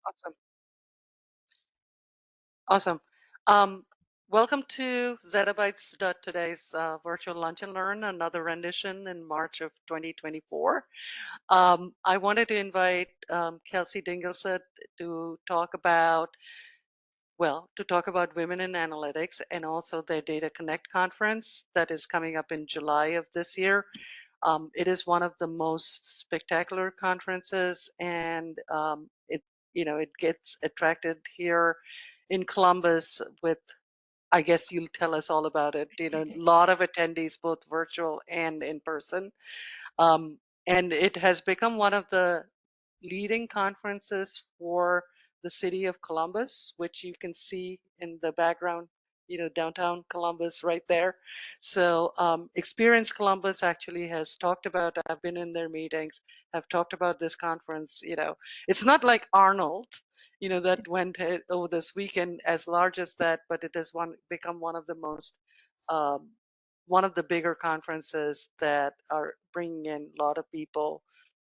Awesome. Awesome. Um, Welcome to Zettabytes Today's virtual lunch and learn, another rendition in March of 2024. I wanted to invite Kelsey Dinglestead to talk about, to talk about women in analytics and also their DataConnect conference that is coming up in July of this year. It is one of the most spectacular conferences, and it gets attracted here in Columbus with, I guess you'll tell us all about it, a lot of attendees, both virtual and in person. Um, and it has become one of the leading conferences for the city of Columbus, which you can see in the background, downtown Columbus right there. So Experience Columbus actually has talked about, I've been in their meetings, have talked about this conference. It's not like Arnold, that went over this weekend as large as that, but it has become um, one of the bigger conferences that are bringing in a lot of people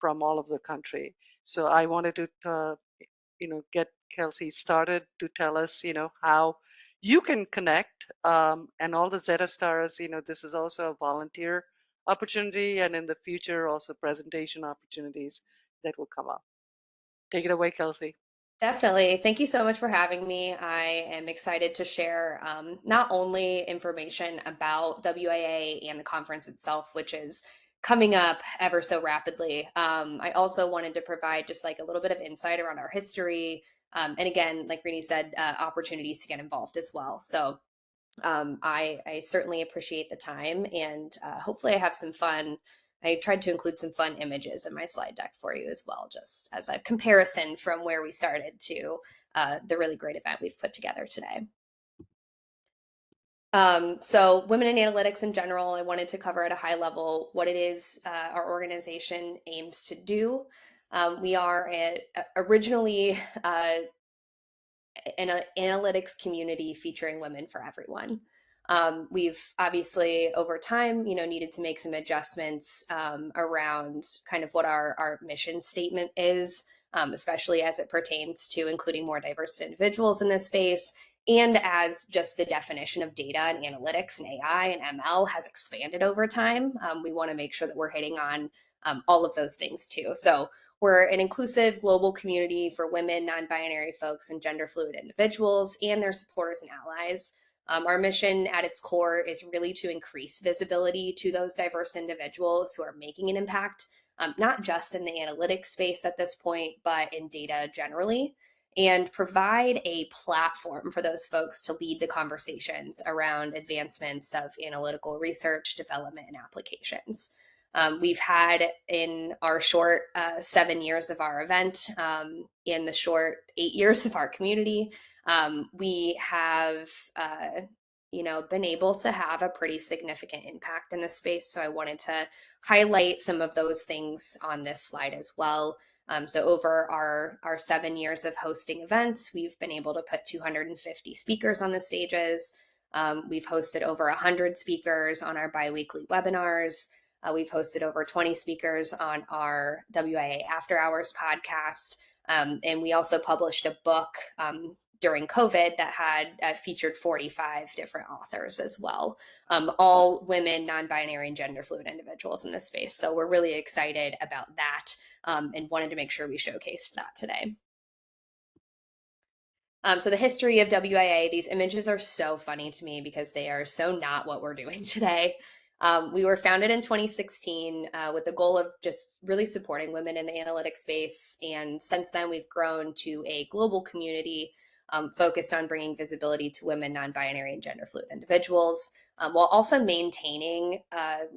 from all over the country. So I wanted to, get Kelsey started to tell us, how you can connect, and all the Zeta stars. This is also a volunteer opportunity, and in the future also presentation opportunities that will come up. Take it away, Kelsey. Definitely. Thank you so much for having me. I am excited to share not only information about WIA and the conference itself, which is coming up ever so rapidly. I also wanted to provide just like a little bit of insight around our history. And again, like Rini said, opportunities to get involved as well. So I certainly appreciate the time, and hopefully I have some fun. I tried to include some fun images in my slide deck for you as well, just as a comparison from where we started to the really great event we've put together today. So women in analytics in general, I wanted to cover at a high level what it is our organization aims to do. We are originally an analytics community featuring women for everyone. We've obviously over time, needed to make some adjustments around kind of what our mission statement is, especially as it pertains to including more diverse individuals in this space. And as just the definition of data and analytics and AI and ML has expanded over time, we want to make sure that we're hitting on all of those things too. So we're an inclusive global community for women, non-binary folks, and gender fluid individuals and their supporters and allies. Our mission at its core is really to increase visibility to those diverse individuals who are making an impact, not just in the analytics space at this point, but in data generally, and provide a platform for those folks to lead the conversations around advancements of analytical research, development, and applications. We've had in our short 7 years of our event, in the short 8 years of our community, we have, been able to have a pretty significant impact in this space. So I wanted to highlight some of those things on this slide as well. So over our 7 years of hosting events, we've been able to put 250 speakers on the stages. We've hosted over 100 speakers on our biweekly webinars. We've hosted over 20 speakers on our WIA After Hours podcast. And we also published a book during COVID that had featured 45 different authors as well, all women, non-binary, and gender fluid individuals in this space. So we're really excited about that and wanted to make sure we showcased that today. So the history of WIA, these images are so funny to me because they are so not what we're doing today. We were founded in 2016 with the goal of just really supporting women in the analytics space. And since then, we've grown to a global community focused on bringing visibility to women, non-binary, and gender fluid individuals, while also maintaining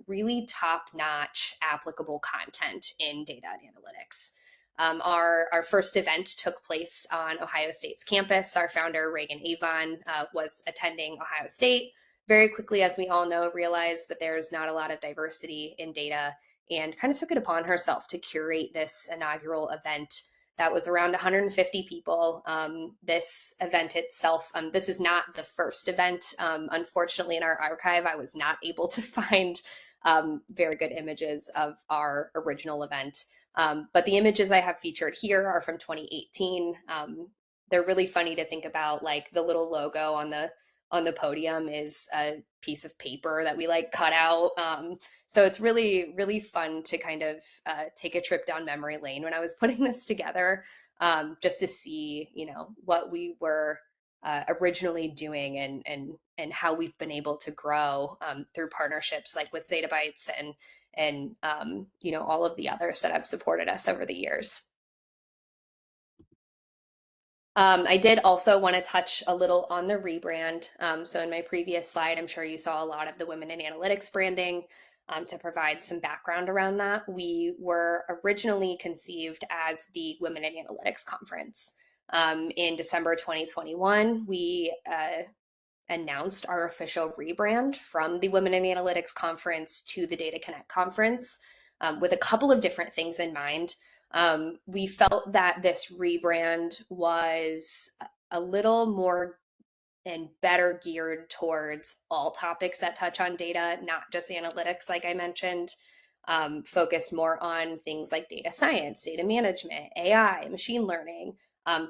really top-notch applicable content in data and analytics. Our first event took place on Ohio State's campus. Our founder, Reagan Avon, was attending Ohio State. Very quickly, as we all know, realized that there's not a lot of diversity in data and kind of took it upon herself to curate this inaugural event that was around 150 people. This event itself, this is not the first event. Unfortunately, in our archive, I was not able to find very good images of our original event. But the images I have featured here are from 2018. They're really funny to think about. Like the little logo on the podium is a piece of paper that we like cut out. So it's really fun to kind of take a trip down memory lane when I was putting this together, just to see, what we were originally doing and how we've been able to grow through partnerships like with Zettabytes and all of the others that have supported us over the years. I did also want to touch a little on the rebrand. So in my previous slide, I'm sure you saw a lot of the Women in Analytics branding. To provide some background around that, we were originally conceived as the Women in Analytics Conference. In December 2021, we announced our official rebrand from the Women in Analytics Conference to the DataConnect Conference, with a couple of different things in mind. We felt that this rebrand was a little more and better geared towards all topics that touch on data, not just analytics, like I mentioned. Focused more on things like data science, data management, AI, machine learning,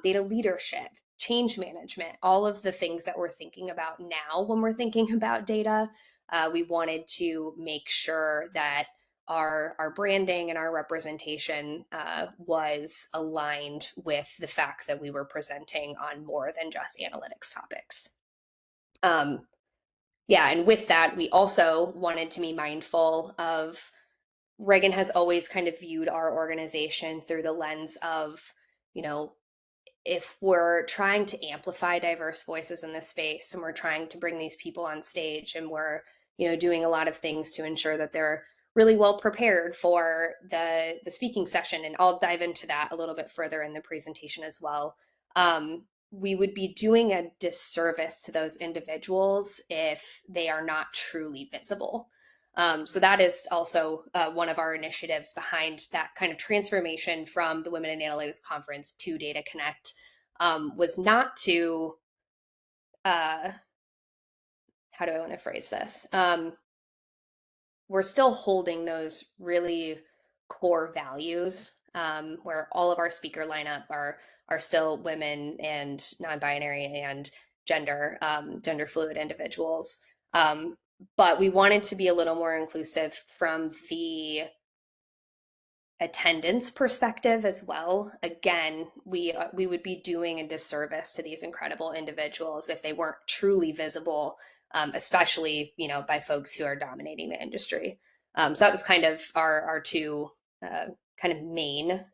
data leadership, change management, all of the things that we're thinking about now when we're thinking about data. We wanted to make sure that our branding and our representation was aligned with the fact that we were presenting on more than just analytics topics. Yeah, and with that, we also wanted to be mindful of Reagan has always kind of viewed our organization through the lens of, if we're trying to amplify diverse voices in this space and we're trying to bring these people on stage and we're, doing a lot of things to ensure that they're really well prepared for the speaking session. And I'll dive into that a little bit further in the presentation as well. We would be doing a disservice to those individuals if they are not truly visible. So that is also one of our initiatives behind that kind of transformation from the Women in Analytics Conference to DataConnect, was not to, how do I want to phrase this? We're still holding those really core values, where all of our speaker lineup are still women and non-binary and gender fluid individuals. But we wanted to be a little more inclusive from the attendance perspective as well. Again, we would be doing a disservice to these incredible individuals if they weren't truly visible, especially by folks who are dominating the industry. So that was kind of our two kind of main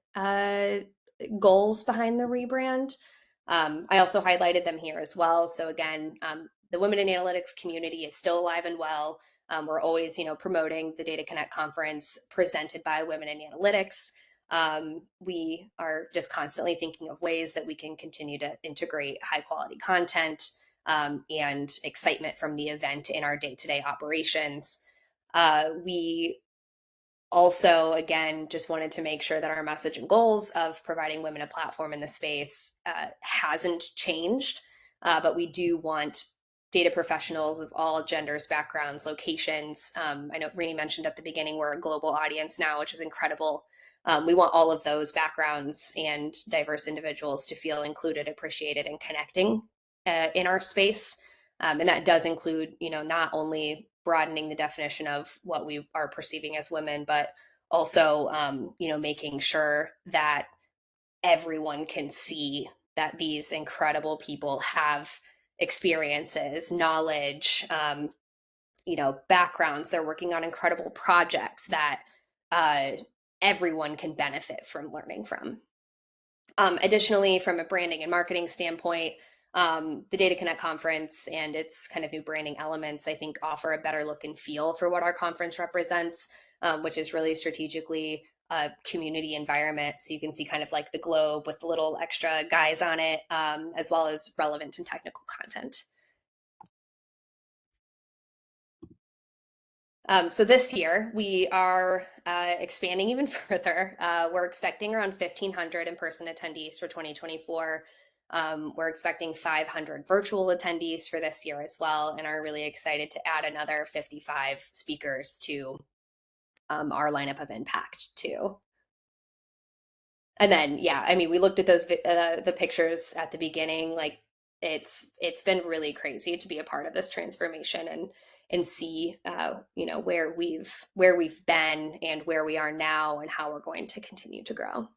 goals behind the rebrand. I also highlighted them here as well. So again, the Women in Analytics community is still alive and well. We're always, promoting the DataConnect conference presented by Women in Analytics. We are just constantly thinking of ways that we can continue to integrate high quality content and excitement from the event in our day-to-day operations. We also, again, just wanted to make sure that our message and goals of providing women a platform in the space hasn't changed, but we do want data professionals of all genders, backgrounds, locations. I know Rini mentioned at the beginning we're a global audience now, which is incredible. We want all of those backgrounds and diverse individuals to feel included, appreciated, and connecting in our space. And that does include, not only broadening the definition of what we are perceiving as women, but also, making sure that everyone can see that these incredible people have experiences, knowledge, backgrounds. They're working on incredible projects that everyone can benefit from learning from. Additionally, from a branding and marketing standpoint, the DataConnect conference and its kind of new branding elements, I think, offer a better look and feel for what our conference represents, which is really strategically a community environment. So you can see kind of like the globe with the little extra guys on it, as well as relevant and technical content. So this year we are expanding even further. We're expecting around 1,500 in-person attendees for 2024. We're expecting 500 virtual attendees for this year as well, and are really excited to add another 55 speakers to our lineup of impact too. And then, yeah, I mean, we looked at those the pictures at the beginning. Like, it's been really crazy to be a part of this transformation and see, where we've been and where we are now and how we're going to continue to grow.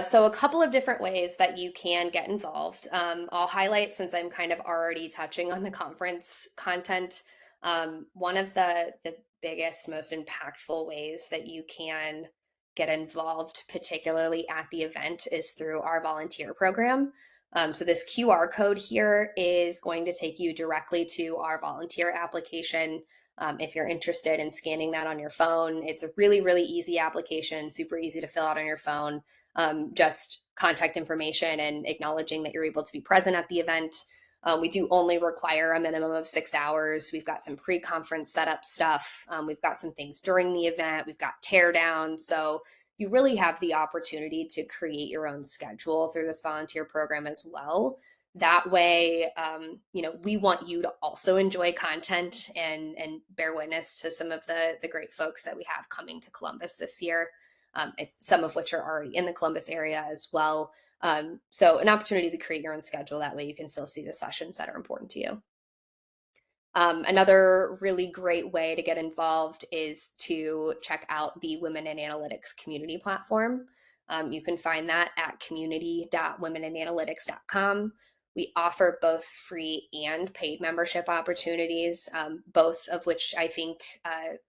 So a couple of different ways that you can get involved. I'll highlight, since I'm kind of already touching on the conference content. One of the biggest, most impactful ways that you can get involved, particularly at the event, is through our volunteer program. So this QR code here is going to take you directly to our volunteer application. If you're interested in scanning that on your phone, it's a really, really easy application, super easy to fill out on your phone. Just contact information and acknowledging that you're able to be present at the event. We do only require a minimum of 6 hours. We've got some pre-conference setup stuff. We've got some things during the event. We've got teardown. So you really have the opportunity to create your own schedule through this volunteer program as well. That way, we want you to also enjoy content and bear witness to some of the great folks that we have coming to Columbus this year. Some of which are already in the Columbus area as well. So an opportunity to create your own schedule. That way you can still see the sessions that are important to you. Another really great way to get involved is to check out the Women in Analytics community platform. You can find that at community.womeninaanalytics.com. We offer both free and paid membership opportunities, both of which I think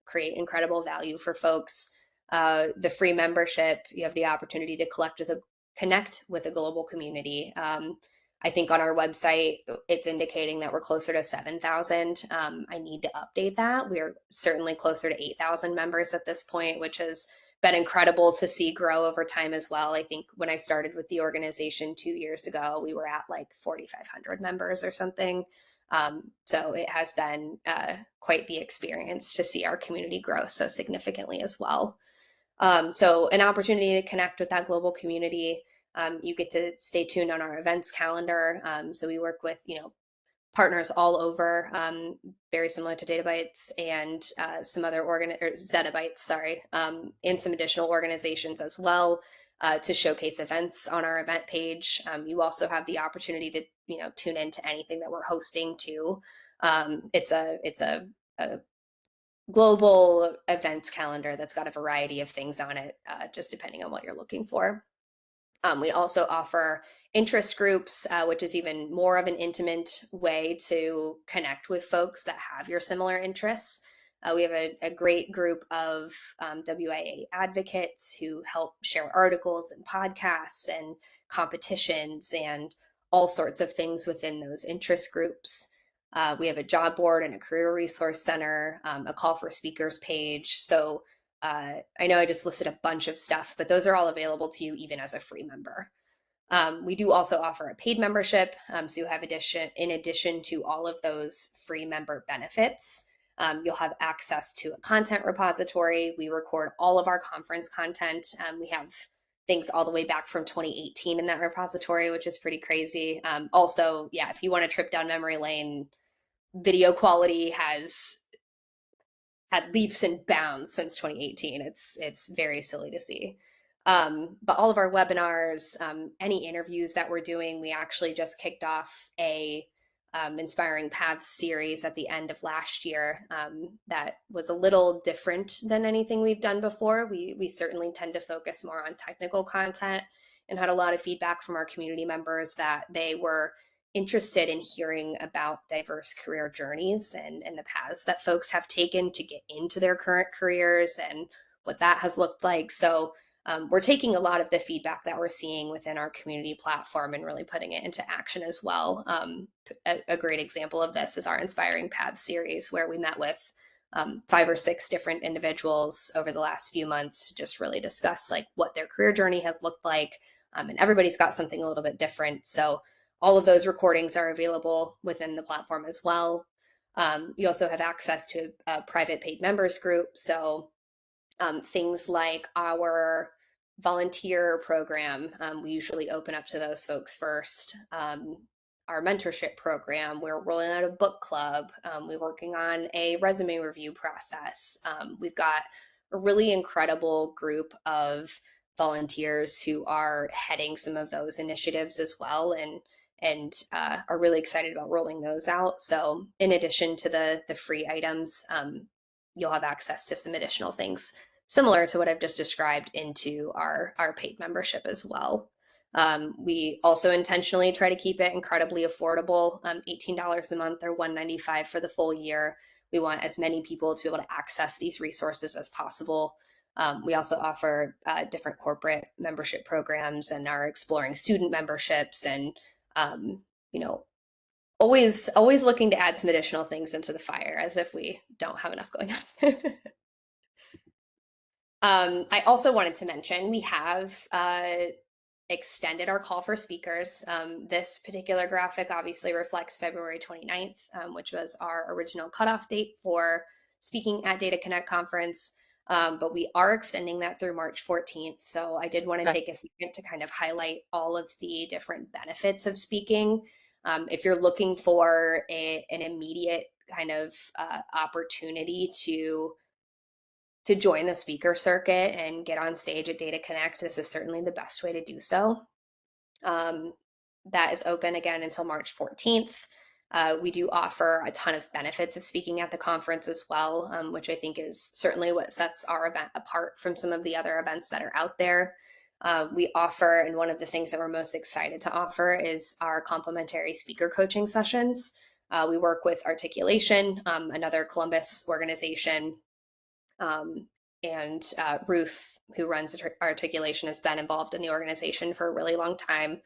create incredible value for folks. The free membership, you have the opportunity to connect with a global community. I think on our website, it's indicating that we're closer to 7,000. I need to update that. We're certainly closer to 8,000 members at this point, which has been incredible to see grow over time as well. I think when I started with the organization 2 years ago, we were at like 4,500 members or something. So it has been quite the experience to see our community grow so significantly as well. So an opportunity to connect with that global community. You get to stay tuned on our events calendar. So we work with, partners all over, very similar to DataBytes and some other Zettabytes, sorry, and some additional organizations as well to showcase events on our event page. You also have the opportunity to, tune into anything that we're hosting too. It's a global events calendar that's got a variety of things on it, just depending on what you're looking for. We also offer interest groups, which is even more of an intimate way to connect with folks that have your similar interests. We have a great group of WIA advocates who help share articles and podcasts and competitions and all sorts of things within those interest groups. We have a job board and a career resource center, a call for speakers page. So I know I just listed a bunch of stuff, but those are all available to you even as a free member. We do also offer a paid membership. So you have in addition to all of those free member benefits, you'll have access to a content repository. We record all of our conference content. We have things all the way back from 2018 in that repository, which is pretty crazy. Also, yeah, if you want a trip down memory lane, video quality has had leaps and bounds since 2018. It's very silly to see. But all of our webinars, any interviews that we're doing, we actually just kicked off a Inspiring Paths series at the end of last year that was a little different than anything we've done before. We certainly tend to focus more on technical content and had a lot of feedback from our community members that they were interested in hearing about diverse career journeys and the paths that folks have taken to get into their current careers and what that has looked like. So we're taking a lot of the feedback that we're seeing within our community platform and really putting it into action as well. A great example of this is our Inspiring Paths series, where we met with 5 or 6 different individuals over the last few months to just really discuss like what their career journey has looked like. And everybody's got something a little bit different. So all of those recordings are available within the platform as well. You also have access to a private paid members group. So things like our volunteer program, we usually open up to those folks first. Our mentorship program, we're rolling out a book club. We're working on a resume review process. We've got a really incredible group of volunteers who are heading some of those initiatives as well, and are really excited about rolling those out. So in addition to the free items, you'll have access to some additional things similar to what I've just described into our paid membership as well. We also intentionally try to keep it incredibly affordable, $18 a month or $195 for the full year. We want as many people to be able to access these resources as possible. We also offer different corporate membership programs and are exploring student memberships, and you know, always looking to add some additional things into the fire, as if we don't have enough going on. I also wanted to mention we have extended our call for speakers. This particular graphic obviously reflects February 29th, which was our original cutoff date for speaking at DataConnect Conference. But we are extending that through March 14th. So I did want to Okay. take a second to kind of highlight all of the different benefits of speaking. If you're looking for an immediate kind of opportunity to join the speaker circuit and get on stage at DataConnect, this is certainly the best way to do so. That is open again until March 14th. We do offer a ton of benefits of speaking at the conference as well, which I think is certainly what sets our event apart from some of the other events that are out there. We offer, and one of the things that we're most excited to offer is our complimentary speaker coaching sessions. We work with Articulation, another Columbus organization, and Ruth, who runs Articulation, has been involved in the organization for a really long time.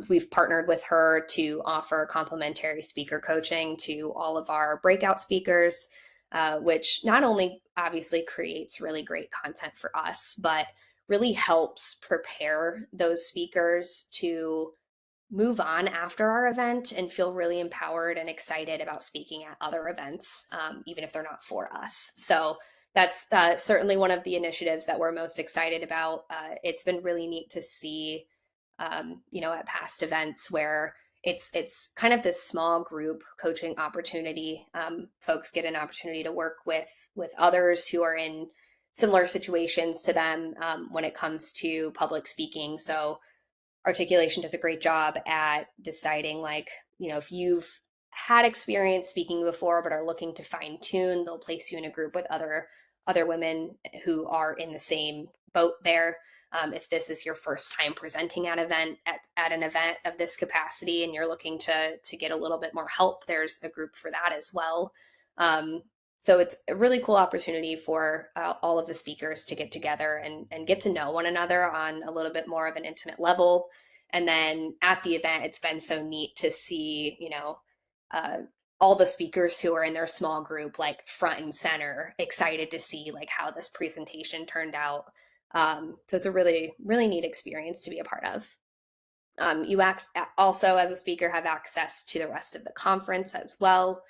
We've partnered with her to offer complimentary speaker coaching to all of our breakout speakers, which not only obviously creates really great content for us, but really helps prepare those speakers to move on after our event and feel really empowered and excited about speaking at other events, even if they're not for us. So that's certainly one of the initiatives that we're most excited about. It's been really neat to see, at past events where it's kind of this small group coaching opportunity. Folks get an opportunity to work with others who are in similar situations to them when it comes to public speaking. So Articulation does a great job at deciding, like, if you've had experience speaking before but are looking to fine tune, they'll place you in a group with other women who are in the same boat there. If this is your first time presenting at an event of this capacity and you're looking to get a little bit more help, there's a group for that as well. So it's a really cool opportunity for all of the speakers to get together and get to know one another on a little bit more of an intimate level. And then at the event, it's been so neat to see, uh, all the speakers who are in their small group, like front and center, excited to see like how this presentation turned out. So it's a really, really neat experience to be a part of. You also, as a speaker, have access to the rest of the conference as well.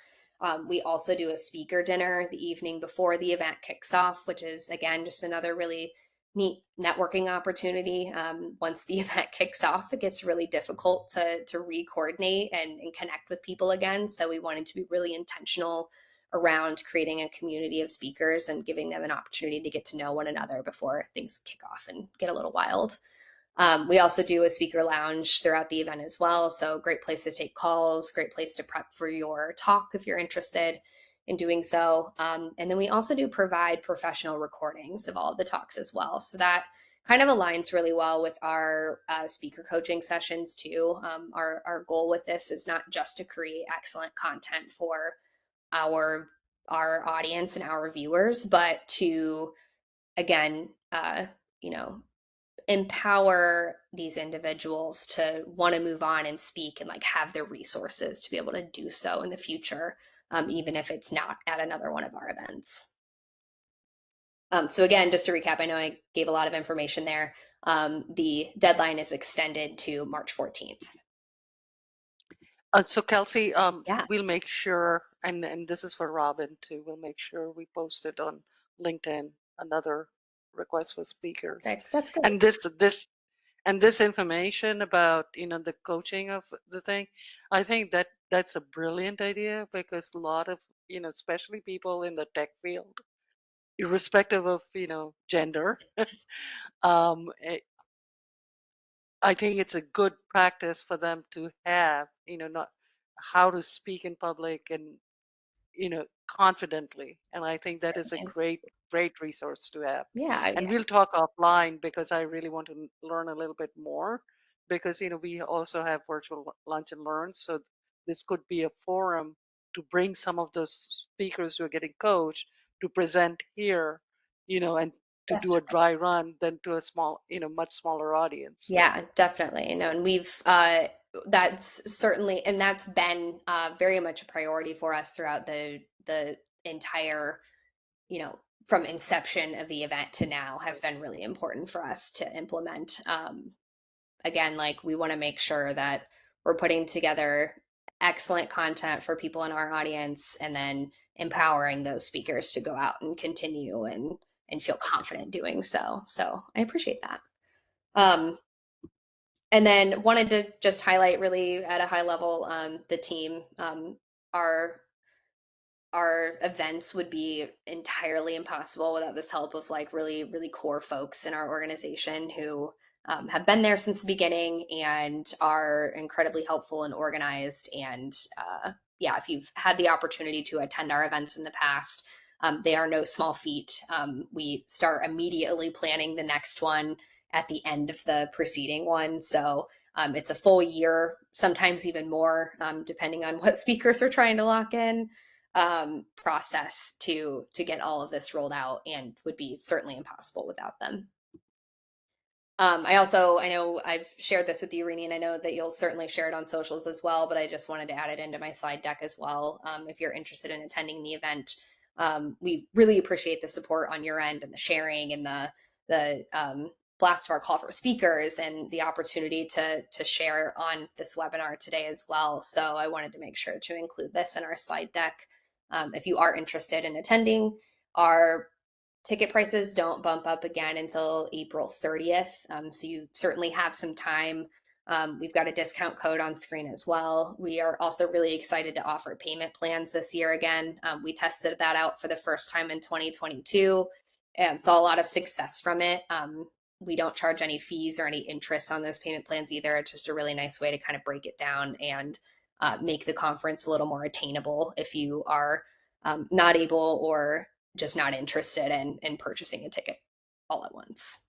We also do a speaker dinner the evening before the event kicks off, which is, again, just another really neat networking opportunity. Once the event kicks off, it gets really difficult to re-coordinate and connect with people again. So we wanted to be really intentional around creating a community of speakers and giving them an opportunity to get to know one another before things kick off and get a little wild. We also do a speaker lounge throughout the event as well. So great place to take calls, great place to prep for your talk if you're interested in doing so. And then we also do provide professional recordings of all of the talks as well. So that kind of aligns really well with our speaker coaching sessions too. Our goal with this is not just to create excellent content for our audience and our viewers, but to, again, empower these individuals to want to move on and speak and like have the resources to be able to do so in the future, even if it's not at another one of our events. So again, just to recap, I know I gave a lot of information there. The deadline is extended to March 14th. So Kelsey, Yeah, we'll make sure, and this is for Robin too, we'll make sure we post it on LinkedIn, another request for speakers. perfect. That's great. And this information about, the coaching of the thing, I think that's a brilliant idea because a lot of, especially people in the tech field irrespective of gender. um, I think it's a good practice for them to have, not how to speak in public and, confidently. And I think that is a Certainly. great resource to have. Yeah, And yeah, we'll talk offline because I really want to learn a little bit more because, we also have virtual lunch and learn. So this could be a forum to bring some of those speakers who are getting coached to present here, and to do a definitely. dry run than to a small, much smaller audience. So. Yeah, definitely. No, and we've that's certainly, and that's been very much a priority for us throughout the entire, you know, from inception of the event to now has been really important for us to implement. Again, like we want to make sure that we're putting together excellent content for people in our audience and then empowering those speakers to go out and continue and feel confident doing so. So I appreciate that. Um, and then wanted to just highlight really at a high level the team. Our our events would be entirely impossible without this help of like really core folks in our organization who have been there since the beginning and are incredibly helpful and organized. And yeah, if you've had the opportunity to attend our events in the past, they are no small feat. We start immediately planning the next one at the end of the preceding one. So it's a full year, sometimes even more, depending on what speakers we're trying to lock in, process to get all of this rolled out, and would be certainly impossible without them. I know I've shared this with you, Rini, and I know that you'll certainly share it on socials as well, but I just wanted to add it into my slide deck as well. If you're interested in attending the event, we really appreciate the support on your end and the sharing and the blast of our call for speakers and the opportunity to share on this webinar today as well. So I wanted to make sure to include this in our slide deck. If you are interested in attending, our ticket prices don't bump up again until April 30th. So you certainly have some time. We've got a discount code on screen as well. We are also really excited to offer payment plans this year again. We tested that out for the first time in 2022 and saw a lot of success from it. We don't charge any fees or any interest on those payment plans either. It's just a really nice way to kind of break it down and make the conference a little more attainable if you are not able or just not interested in purchasing a ticket all at once.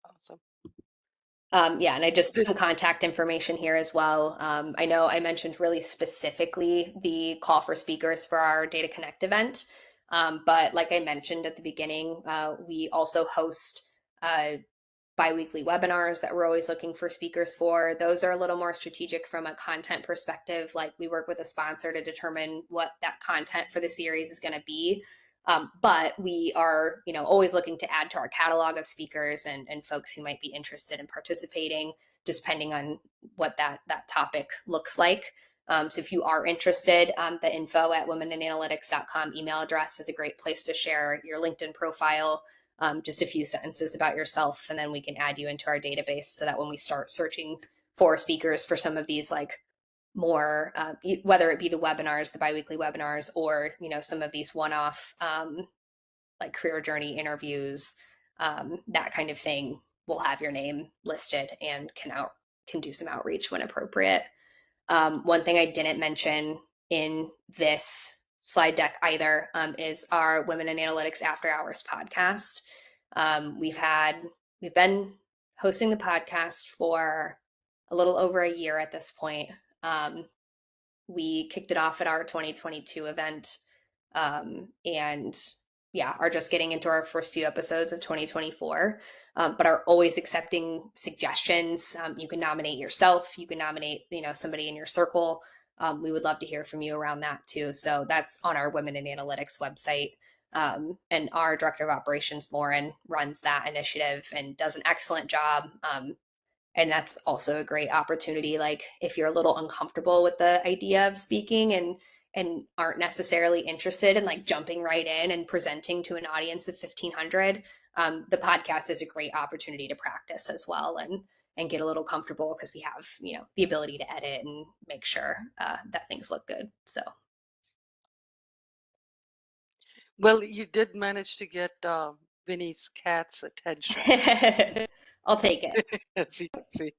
Awesome. Yeah, and I just Did, some contact information here as well. I know I mentioned really specifically the call for speakers for our DataConnect event, but like I mentioned at the beginning, we also host uh, biweekly webinars that we're always looking for speakers for. Those are a little more strategic from a content perspective. Like we work with a sponsor to determine what that content for the series is going to be. But we are, always looking to add to our catalog of speakers and folks who might be interested in participating, just depending on what that topic looks like. So if you are interested, the info at womeninaanalytics.com email address is a great place to share your LinkedIn profile, just a few sentences about yourself, and then we can add you into our database so that when we start searching for speakers for some of these like more whether it be the webinars, the biweekly webinars, or some of these one-off like career journey interviews, that kind of thing, we'll have your name listed and can do some outreach when appropriate. One thing I didn't mention in this slide deck either is our Women in Analytics After Hours podcast. We've been hosting the podcast for a little over a year at this point. We kicked it off at our 2022 event, and yeah, are just getting into our first few episodes of 2024, but are always accepting suggestions. You can nominate yourself, you can nominate somebody in your circle. We would love to hear from you around that too. So that's on our Women in Analytics website. And our director of operations, Lauren, runs that initiative and does an excellent job. And that's also a great opportunity, like if you're a little uncomfortable with the idea of speaking and aren't necessarily interested in like jumping right in and presenting to an audience of 1,500, the podcast is a great opportunity to practice as well and get a little comfortable, because we have the ability to edit and make sure that things look good. So Well, you did manage to get Vinny's cat's attention, I'll take as you can see.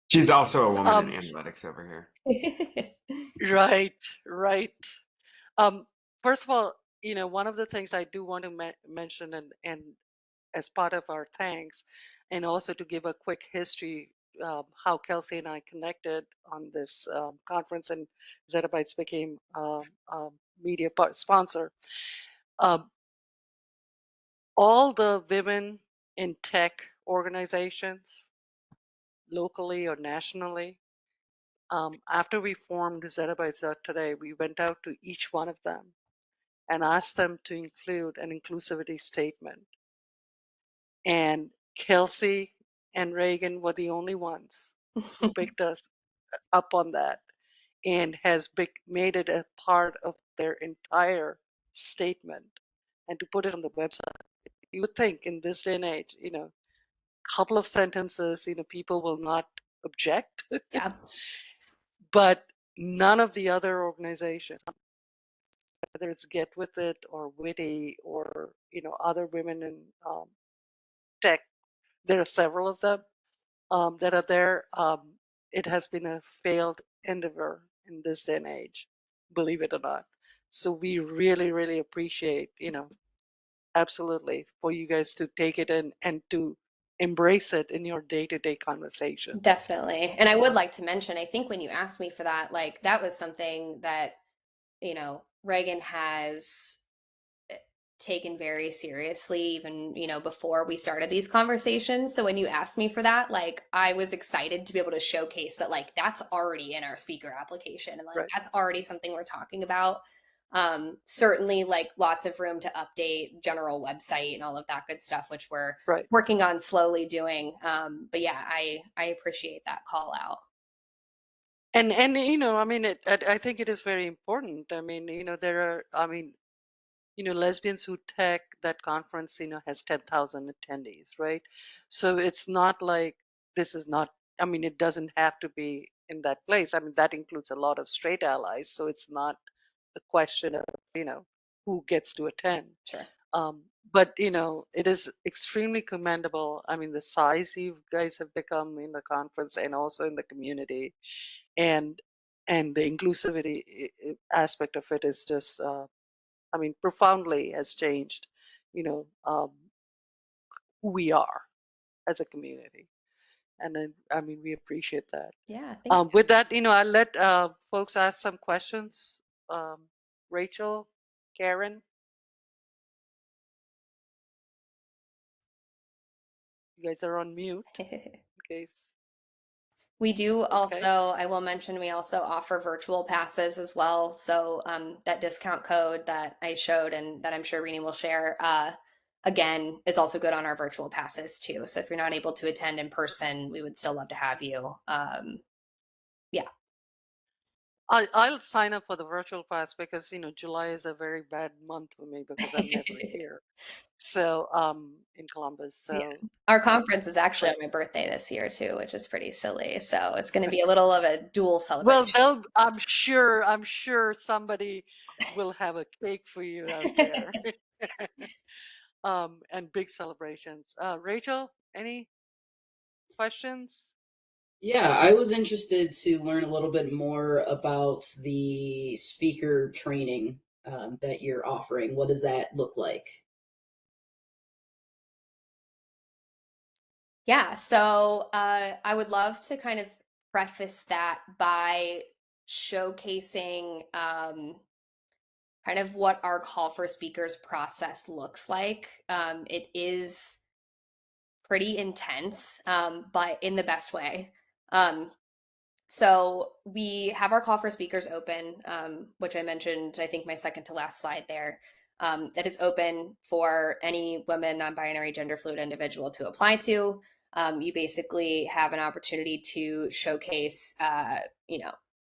She's also a woman in Um, analytics over here. it. right, right. Um, First of all, one of the things I do want to mention, and as part of our thanks, and also to give a quick history how Kelsey and I connected on this conference, and Zettabytes became a media sponsor. Um, all the women in tech organizations, locally or nationally, after we formed Zettabytes today, we went out to each one of them and asked them to include an inclusivity statement. And Kelsey and Reagan were the only ones who picked us up on that and has made it a part of their entire statement and to put it on the website. You would think in this day and age, couple of sentences, people will not object, Yeah, but none of the other organizations, whether it's Get With It or Witty or, other women in tech, there are several of them that are there. It has been a failed endeavor in this day and age, believe it or not. So we really, really appreciate, absolutely, for you guys to take it in and to embrace it in your day-to-day conversation. definitely. And I would like to mention, I think when you asked me for that, like that was something that, Reagan has taken very seriously even before we started these conversations. So when you asked me for that, like I was excited to be able to showcase that like that's already in our speaker application and like Right. that's already something we're talking about. Certainly like lots of room to update general website and all of that good stuff, which we're Right. working on slowly doing. But yeah, I appreciate that call out. And I mean, I think it is very important. I mean, Lesbians Who Tech, that conference, has 10,000 attendees, right? So it's not like this is not, I mean, it doesn't have to be in that place. I mean, that includes a lot of straight allies. So it's not a question of, who gets to attend. Sure. But, it is extremely commendable. I mean, the size you guys have become in the conference and also in the community, and the inclusivity aspect of it is just I mean, profoundly has changed, who we are as a community. And then, I mean, we appreciate that. Yeah, thank you. With that, I'll let folks ask some questions. Rachel, Karen, you guys are on mute in case. We do also, Okay. I will mention, we also offer virtual passes as well. So that discount code that I showed and that I'm sure Rini will share, again, is also good on our virtual passes too. So if you're not able to attend in person, we would still love to have you. Yeah. I'll sign up for the virtual pass because, July is a very bad month for me because I'm never here. So, in Columbus. So, Our conference is actually but on my birthday this year too, which is pretty silly. So it's going to be a little of a dual well, celebration. I'm sure somebody will have a cake for you out there. And big celebrations. Rachel, any questions? Yeah, I was interested to learn a little bit more about the speaker training that you're offering. What does that look like? Yeah, so I would love to kind of preface that by showcasing kind of what our call for speakers process looks like. It is pretty intense, but in the best way. So we have our call for speakers open, which I mentioned, I think my second to last slide there. That is open for any woman, non-binary, gender fluid individual to apply to. You basically have an opportunity to showcase,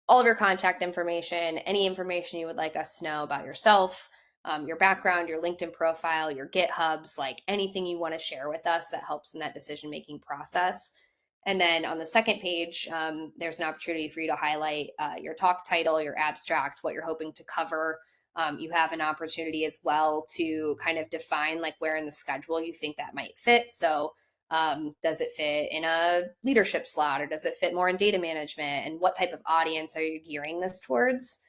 all of your contact information, any information you would like us to know about yourself, your background, your LinkedIn profile, your GitHubs, like anything you want to share with us that helps in that decision-making process. And then on the second page, there's an opportunity for you to highlight your talk title, your abstract, what you're hoping to cover, You have an opportunity as well to kind of define like where in the schedule you think that might fit. So does it fit in a leadership slot, or does it fit more in data management? And what type of audience are you gearing this towards?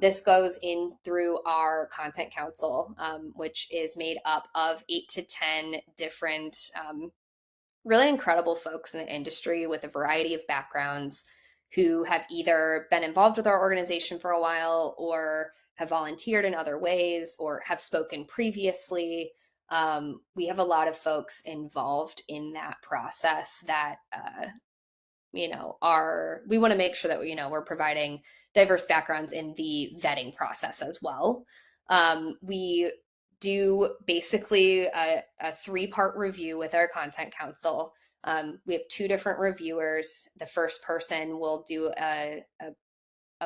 This goes in through our content council, which is made up of 8 to 10 different really incredible folks in the industry with a variety of backgrounds who have either been involved with our organization for a while, or have volunteered in other ways, or have spoken previously. We have a lot of folks involved in that process that we want to make sure that we're providing diverse backgrounds in the vetting process as well. We do basically a 3-part review with our content council. We have 2 different reviewers. The first person will do a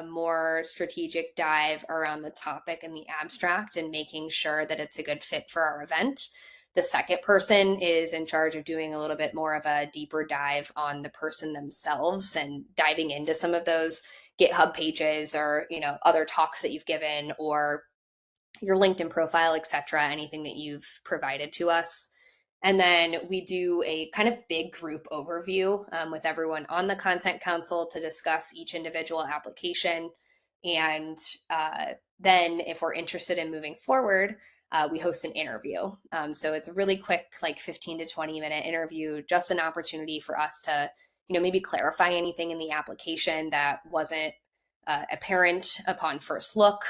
more strategic dive around the topic and the abstract and making sure that it's a good fit for our event. The second person is in charge of doing a little bit more of a deeper dive on the person themselves and diving into some of those GitHub pages, or other talks that you've given, or your LinkedIn profile, etc., anything that you've provided to us. And then we do a kind of big group overview with everyone on the Content Council to discuss each individual application. And then if we're interested in moving forward, we host an interview. So it's a really quick, like 15 to 20-minute interview, just an opportunity for us to, maybe clarify anything in the application that wasn't apparent upon first look,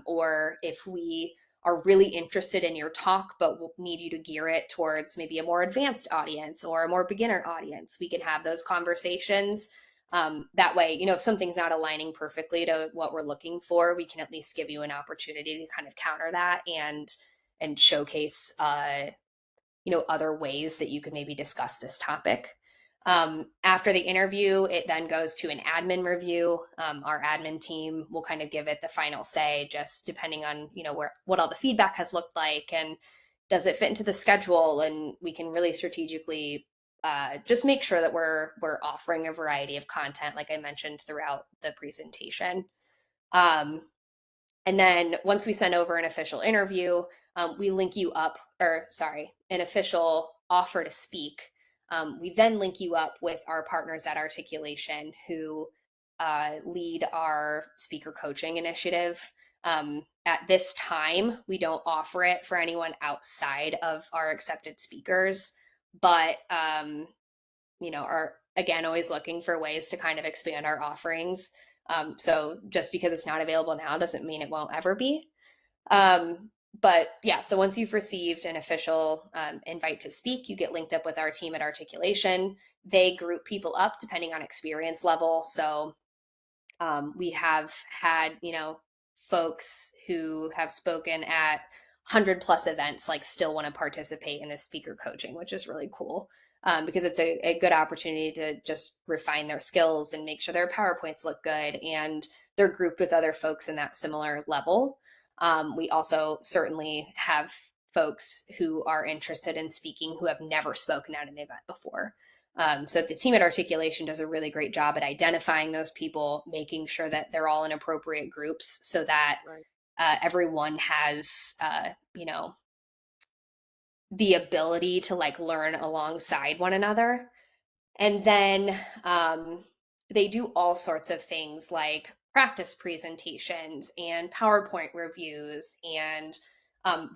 or if we are really interested in your talk, but we'll need you to gear it towards maybe a more advanced audience or a more beginner audience. We can have those conversations. That way, if something's not aligning perfectly to what we're looking for, we can at least give you an opportunity to kind of counter that and showcase, other ways that you could maybe discuss this topic. After the interview, it then goes to an admin review. Our admin team will kind of give it the final say, just depending on, what all the feedback has looked like, and does it fit into the schedule? And we can really strategically just make sure that we're offering a variety of content, like I mentioned throughout the presentation. And then once we send over an official interview, we link you up, an official offer to speak. We then link you up with our partners at Articulation, who lead our speaker coaching initiative. At this time, we don't offer it for anyone outside of our accepted speakers, but are again always looking for ways to kind of expand our offerings. So just because it's not available now doesn't mean it won't ever be. But yeah, so once you've received an official invite to speak, you get linked up with our team at Articulation. They group people up depending on experience level. So we have had, folks who have spoken at 100+ events, like still want to participate in this speaker coaching, which is really cool. Because it's a good opportunity to just refine their skills and make sure their PowerPoints look good, and they're grouped with other folks in that similar level. We also certainly have folks who are interested in speaking who have never spoken at an event before. So the team at Articulation does a really great job at identifying those people, making sure that they're all in appropriate groups so that everyone has, the ability to like learn alongside one another. And then they do all sorts of things like practice presentations and PowerPoint reviews and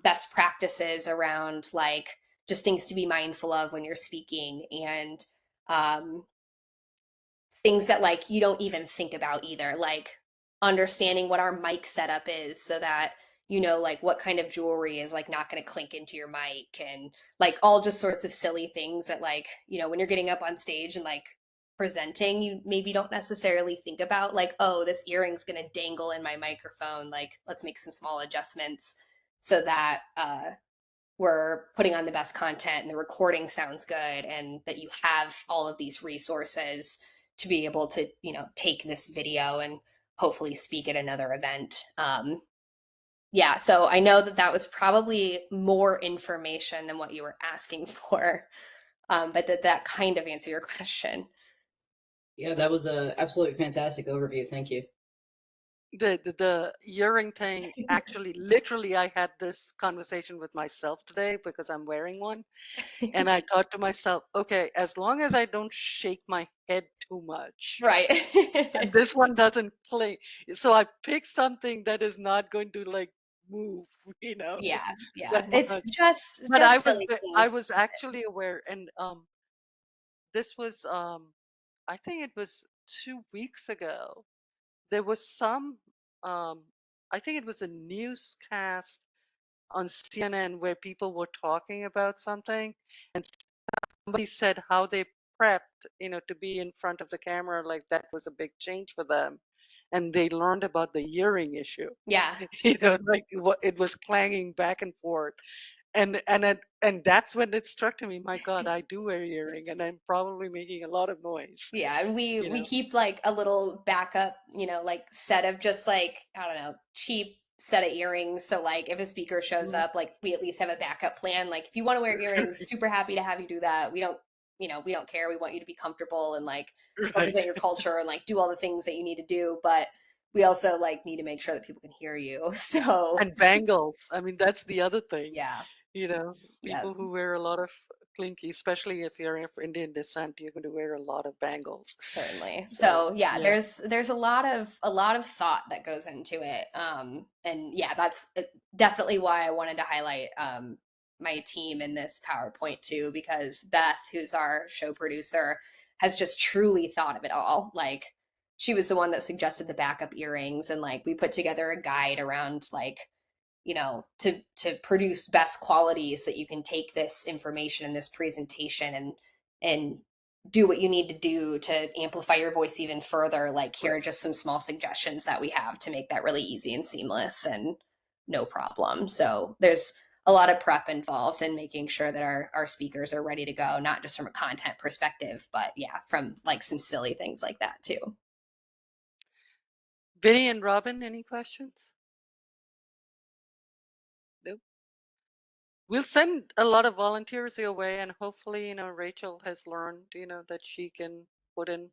best practices around like just things to be mindful of when you're speaking, and things that like you don't even think about either, like understanding what our mic setup is so that like what kind of jewelry is like not going to clink into your mic, and like all just sorts of silly things that like when you're getting up on stage and like presenting, you maybe don't necessarily think about, like, oh, this earring's going to dangle in my microphone, like let's make some small adjustments so that we're putting on the best content and the recording sounds good, and that you have all of these resources to be able to take this video and hopefully speak at another event. Yeah, so I know that was probably more information than what you were asking for, but that kind of answer your question. Yeah, that was a absolutely fantastic overview. Thank you. the earring thing, actually, literally, I had this conversation with myself today because I'm wearing one. And I thought to myself, okay, as long as I don't shake my head too much, Right. and this one doesn't play. So I picked something that is not going to like move, Yeah, yeah. that It's much. just But silly I things. was actually aware, and this was I think it was 2 weeks ago. There was some um I think it was a newscast on CNN where people were talking about something, and somebody said how they prepped, to be in front of the camera, like that was a big change for them. And they learned about the earring issue. Yeah. Like it was clanging back and forth. And that's when it struck to me, my God, I do wear earring and I'm probably making a lot of noise. Yeah, and we you we know. keep like a little backup, like set of just like, I don't know, cheap set of earrings. So like if a speaker shows Mhm. up, like we at least have a backup plan. Like if you want to wear earrings, super happy to have you do that. We don't care. We want you to be comfortable and like represent Right. your culture and like do all the things that you need to do, but we also like need to make sure that people can hear you. So And bangles. I mean, that's the other thing. yeah, yeah. People who wear a lot of clinky, especially if you're of Indian descent, you're going to wear a lot of bangles. Certainly. So So yeah, yeah. there's a lot of thought that goes into it. And yeah, that's definitely why I wanted to highlight my team in this PowerPoint too, because Beth, who's our show producer, has just truly thought of it all. Like she was the one that suggested the backup earrings, and like we put together a guide around like to produce best quality so that you can take this information in this presentation and do what you need to do to amplify your voice even further. Like here Right. are just some small suggestions that we have to make that really easy and seamless and no problem. So there's a lot of prep involved in making sure that our speakers are ready to go, not just from a content perspective, but yeah, from like some silly things like that too. Vinny and Robin, any questions? Nope. We'll send a lot of volunteers your way, and hopefully, Rachel has learned, that she can put in,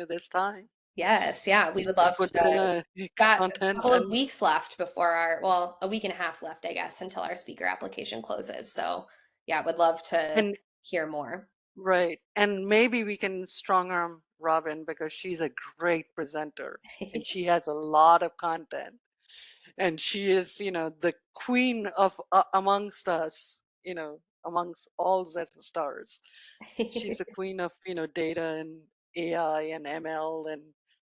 this time. Yes, yeah, we She would can love put in to. a Got a content couple of and weeks left before well, a week and a half left, I guess, until our speaker application closes. So, yeah, would love to and hear more. right. And maybe we can strong arm Robin because she's a great presenter and she has a lot of content. And she is, the queen of amongst us, amongst all Zeta stars. She's the queen of, data and AI and ML and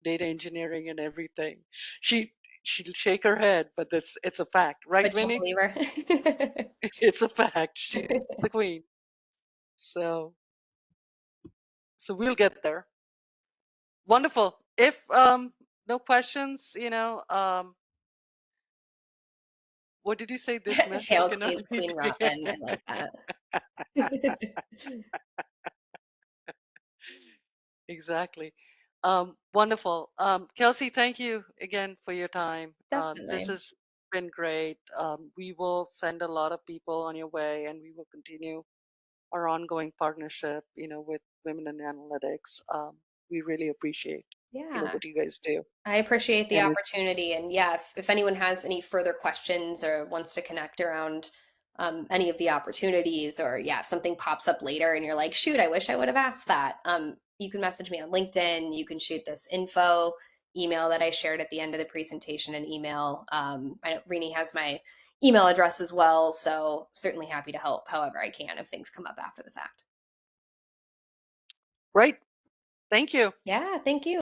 data engineering and everything. She she'll shake her head, but it's a fact, right, But you'll Vinny? believe her. It's a fact. She's the queen. So we'll get there. Wonderful. If no questions, what did you say? Dismiss or Hail cannot be Queen Robin. I like that. Exactly. Wonderful. Kelsey, thank you again for your time. This Definitely. has been great. We will send a lot of people on your way, and we will continue our ongoing partnership, with Women in Analytics. We really appreciate, Yeah. what you guys do. I appreciate the And it, opportunity. And yeah, if anyone has any further questions or wants to connect around any of the opportunities, or yeah, if something pops up later and you're like, shoot, I wish I would have asked that, you can message me on LinkedIn. You can shoot this info email that I shared at the end of the presentation an email. I know Rini has my email address as well. So certainly happy to help however I can if things come up after the fact. right. Thank you. Yeah, thank you.